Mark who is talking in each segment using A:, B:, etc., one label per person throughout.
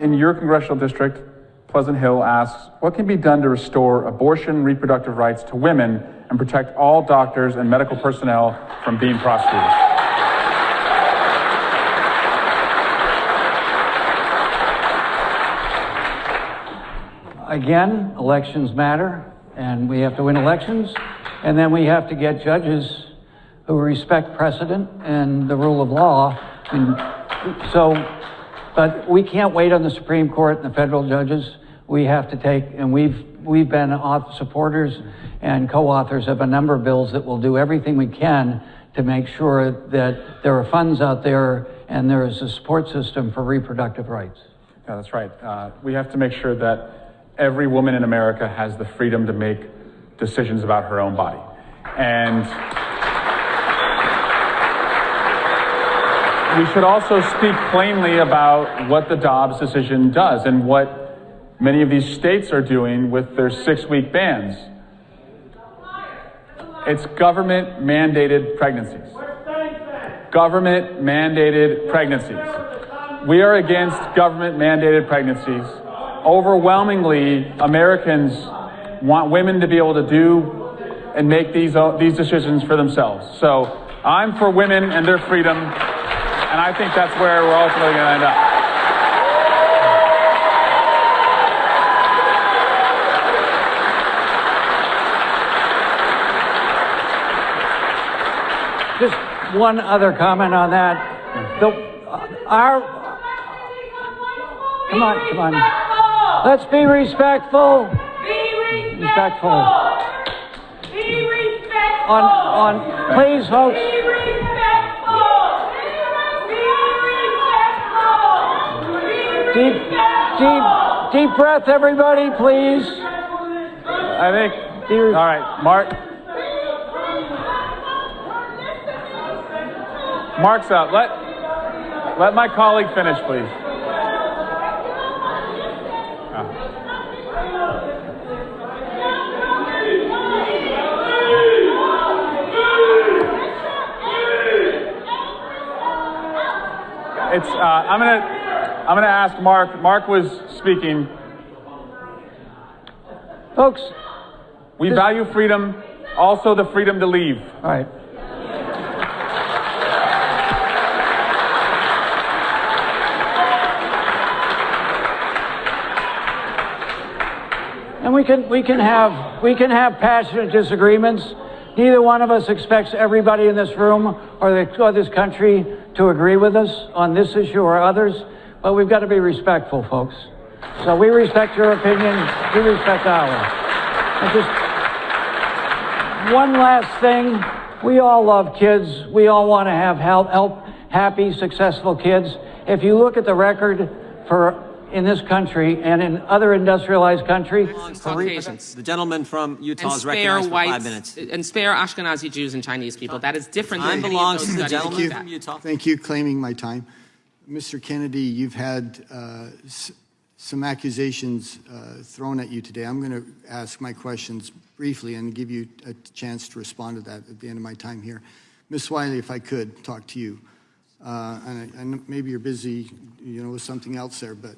A: In your congressional district, Pleasant Hill asks, what can be done to restore abortion and reproductive rights to women and protect all doctors and medical personnel from being prosecuted?
B: Again, elections matter, and we have to win elections, and then we have to get judges who respect precedent and the rule of law. And so, but we can't wait on the Supreme Court and the federal judges. We have to take, and we've been supporters and co-authors of a number of bills that will do everything we can to make sure that there are funds out there and there is a support system for reproductive rights.
A: Yeah, that's right. We have to make sure that every woman in America has the freedom to make decisions about her own body. And we should also speak plainly about what the Dobbs decision does and what many of these states are doing with their 6-week bans. It's government-mandated pregnancies. Government-mandated pregnancies. We are against government-mandated pregnancies. Overwhelmingly, Americans want women to be able to do and make these decisions for themselves. So I'm for women and their freedom, and I think that's where we're ultimately going to end up.
B: Just one other comment on that. Come on. Let's be respectful.
C: Be respectful. Be respectful.
B: Please, folks.
C: Be respectful. Be respectful.
B: Deep breath, everybody, please.
A: I think. All right, Mark's up. Let my colleague finish, please. I'm gonna ask Mark. Mark was speaking.
B: Folks,
A: we value freedom, also the freedom to leave.
B: All right. And we can have passionate disagreements. Neither one of us expects everybody in this room or this country to agree with us on this issue or others, but we've got to be respectful, folks. So we respect your opinion, we respect ours. And just one last thing, we all love kids. We all want to have help happy, successful kids. If you look at the record in this country and in other industrialized countries.
D: The gentleman from Utah is recognized for 5 minutes.
E: And spare Ashkenazi Jews and Chinese people. That is different than
D: Time
E: any of
D: belongs
E: those
D: to the
E: studies
D: gentleman
E: like
D: from Utah.
F: Thank you, claiming my time. Mr. Kennedy, you've had some accusations thrown at you today. I'm going to ask my questions briefly and give you a chance to respond to that at the end of my time here. Ms. Wiley, if I could talk to you. And maybe you're busy, with something else there, but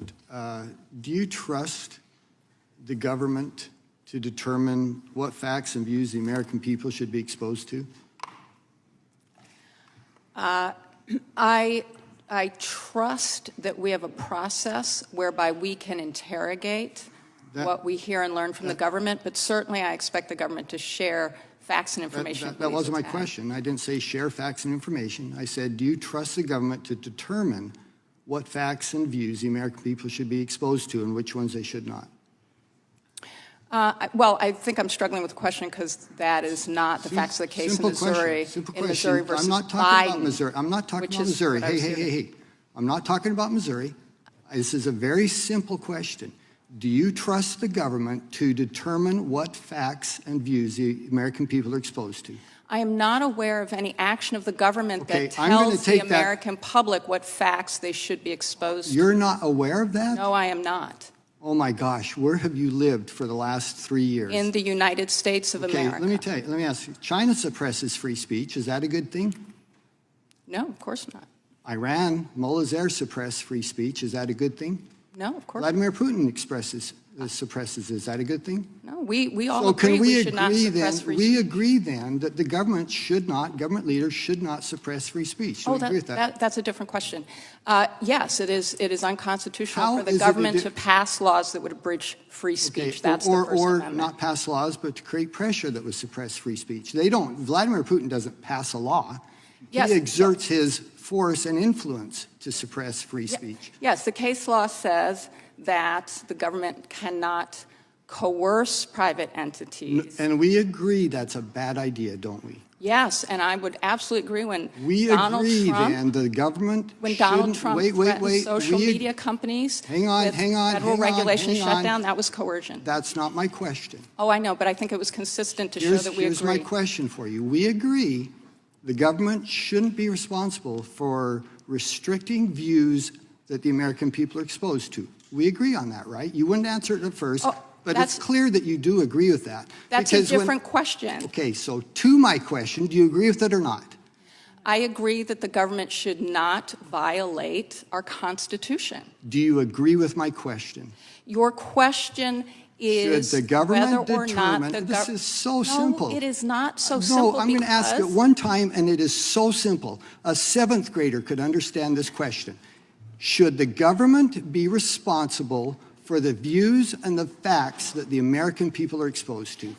F: do you trust the government to determine what facts and views the American people should be exposed to?
G: I trust that we have a process whereby we can interrogate what we hear and learn from the government, but certainly I expect the government to share facts and information.
F: That wasn't my question. I didn't say share facts and information. I said, do you trust the government to determine what facts and views the American people should be exposed to and which ones they should not?
G: Well, I think I'm struggling with the question because that is not the facts of the case in Missouri.
F: Simple
G: in
F: question.
G: Missouri versus
F: I'm not talking
G: Biden,
F: about Missouri. I'm not talking about Missouri. Hey. I'm not talking about Missouri. This is a very simple question. Do you trust the government to determine what facts and views the American people are exposed to?
G: I am not aware of any action of the government that tells the American public what facts they should be exposed to.
F: You're not aware of that?
G: No, I am not.
F: Oh my gosh, where have you lived for the last 3 years?
G: In the United States of America.
F: Let me ask you, China suppresses free speech. Is that a good thing?
G: No, of course not.
F: Iran, mullahs there suppress free speech. Is that a good thing?
G: No, of course.
F: Vladimir Putin suppresses. Is that a good thing?
G: No, we all
F: So
G: agree
F: can we
G: should not
F: agree
G: suppress
F: then?
G: free
F: We
G: speech.
F: agree then that the government leaders should not suppress free speech. Do we agree with that?
G: That's a different question. Yes, it is unconstitutional
F: How
G: for the
F: is it
G: government to pass laws that would abridge free speech. That's the First
F: or
G: Amendment.
F: not pass laws, but to create pressure that would suppress free speech. Vladimir Putin doesn't pass a law.
G: Yes.
F: He exerts his force and influence to suppress free speech.
G: Yes, the case law says that the government cannot coerce private entities.
F: And we agree that's a bad idea, don't we?
G: Yes, and I would absolutely agree when
F: We
G: Donald
F: agree
G: Trump,
F: then the government
G: when Donald
F: shouldn't-
G: Trump threatened social media companies with federal regulation shutdown, that was coercion.
F: That's not my question.
G: Oh, I know, but I think it was consistent to show that we
F: Here's
G: agree.
F: my question for you. We agree the government shouldn't be responsible for restricting views that the American people are exposed to. We agree on that, right? You wouldn't answer it at first, but it's clear that you do agree with that.
G: That's a different question.
F: Okay, so to my question, do you agree with it or not?
G: I agree that the government should not violate our Constitution.
F: Do you agree with my question?
G: Your question is
F: Should the government
G: whether or not
F: determine,
G: the
F: this is so simple.
G: No, it is not so simple.
F: No, I'm going to ask it one time, and it is so simple. A seventh grader could understand this question. Should the government be responsible for the views and the facts that the American people are exposed to?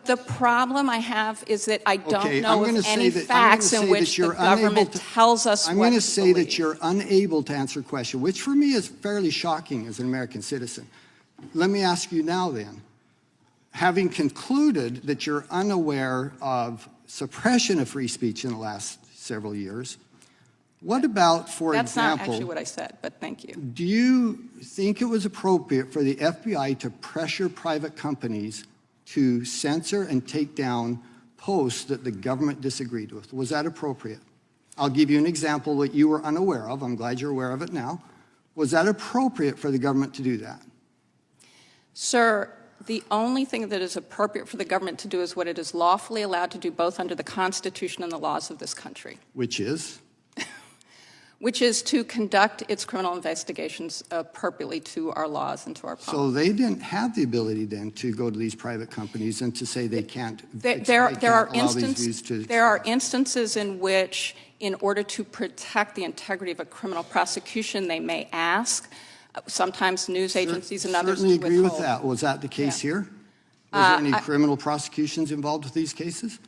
G: The problem I have is that I don't know
F: I'm
G: of any facts in which the government tells us
F: I'm
G: what
F: going to
G: to
F: say that
G: believe.
F: you're unable to answer a question, which for me is fairly shocking as an American citizen. Let me ask you now then, having concluded that you're unaware of suppression of free speech in the last several years, what about, for
G: That's
F: example,
G: not actually what I said, but thank you.
F: do you think it was appropriate for the FBI to pressure private companies to censor and take down posts that the government disagreed with? Was that appropriate? I'll give you an example that you were unaware of. I'm glad you're aware of it now. Was that appropriate for the government to do that?
G: Sir, the only thing that is appropriate for the government to do is what it is lawfully allowed to do both under the Constitution and the laws of this country.
F: Which is?
G: Which is to conduct its criminal investigations appropriately to our laws and to our policy.
F: So they didn't have the ability then to go to these private companies and to say they can't
G: There are
F: allow these views to
G: there are instances in which, in order to protect the integrity of a criminal prosecution, they may ask. Sometimes news agencies and others
F: certainly
G: to
F: agree with
G: withhold.
F: that. Was that the case
G: Yeah.
F: here? Was there any criminal prosecutions involved with these cases?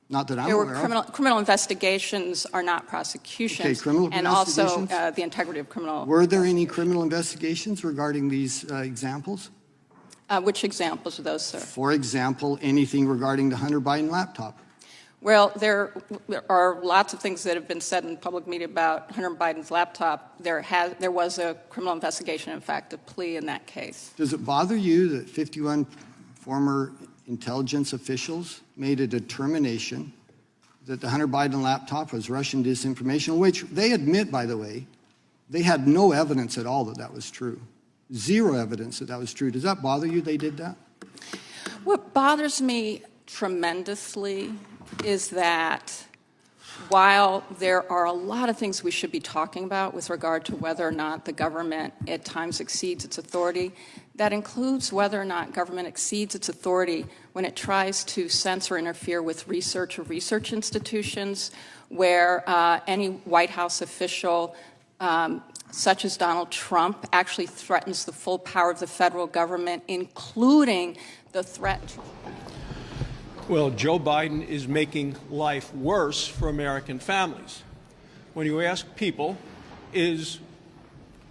F: Not that I'm
G: There were
F: aware of.
G: criminal investigations are not prosecutions.
F: Okay, criminal
G: and also
F: investigations?
G: the integrity of criminal.
F: Were there any criminal investigations regarding these examples?
G: Which examples are those, sir?
F: For example, anything regarding the Hunter Biden laptop?
G: Well, there are lots of things that have been said in public media about Hunter Biden's laptop. There was a criminal investigation, in fact, a plea in that case.
F: Does it bother you that 51 former intelligence officials made a determination that the Hunter Biden laptop was Russian disinformation, which they admit, by the way, they had no evidence at all that that was true. Zero evidence that that was true. Does that bother you they did that?
G: What bothers me tremendously is that while there are a lot of things we should be talking about with regard to whether or not the government at times exceeds its authority, that includes whether or not government exceeds its authority when it tries to censor or interfere with research or research institutions, where any White House official, such as Donald Trump, actually threatens the full power of the federal government, including the threat.
H: Well, Joe Biden is making life worse for American families. When you ask people, is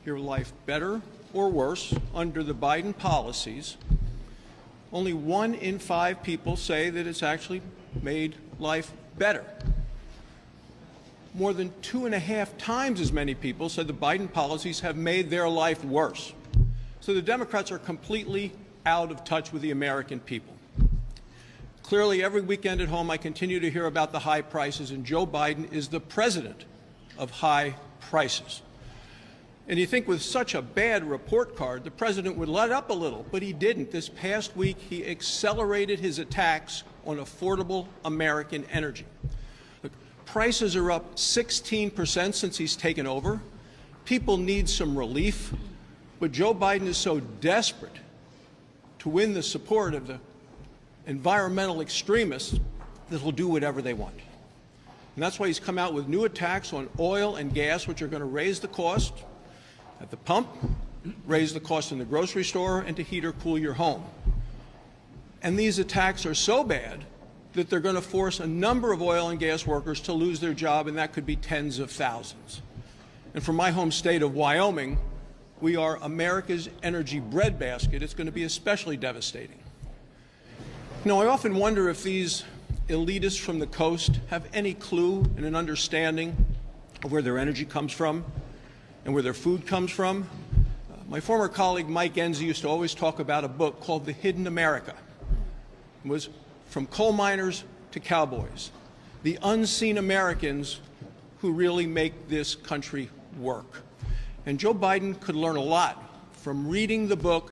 H: your life better or worse under the Biden policies, only 1 in 5 people say that it's actually made life better. More than 2.5 times as many people said the Biden policies have made their life worse. So the Democrats are completely out of touch with the American people. Clearly, every weekend at home, I continue to hear about the high prices, and Joe Biden is the president of high prices. And you think with such a bad report card, the president would let up a little, but he didn't. This past week, he accelerated his attacks on affordable American energy. Look, prices are up 16% since he's taken over. People need some relief. But Joe Biden is so desperate to win the support of the environmental extremists that he'll do whatever they want. And that's why he's come out with new attacks on oil and gas, which are going to raise the cost at the pump, raise the cost in the grocery store, and to heat or cool your home. And these attacks are so bad that they're going to force a number of oil and gas workers to lose their job, and that could be tens of thousands. And for my home state of Wyoming, we are America's energy breadbasket. It's going to be especially devastating. You know, I often wonder if these elitists from the coast have any clue and an understanding of where their energy comes from and where their food comes from. My former colleague Mike Enzi used to always talk about a book called The Hidden America. It was from coal miners to cowboys, the unseen Americans who really make this country work. And Joe Biden could learn a lot from reading the book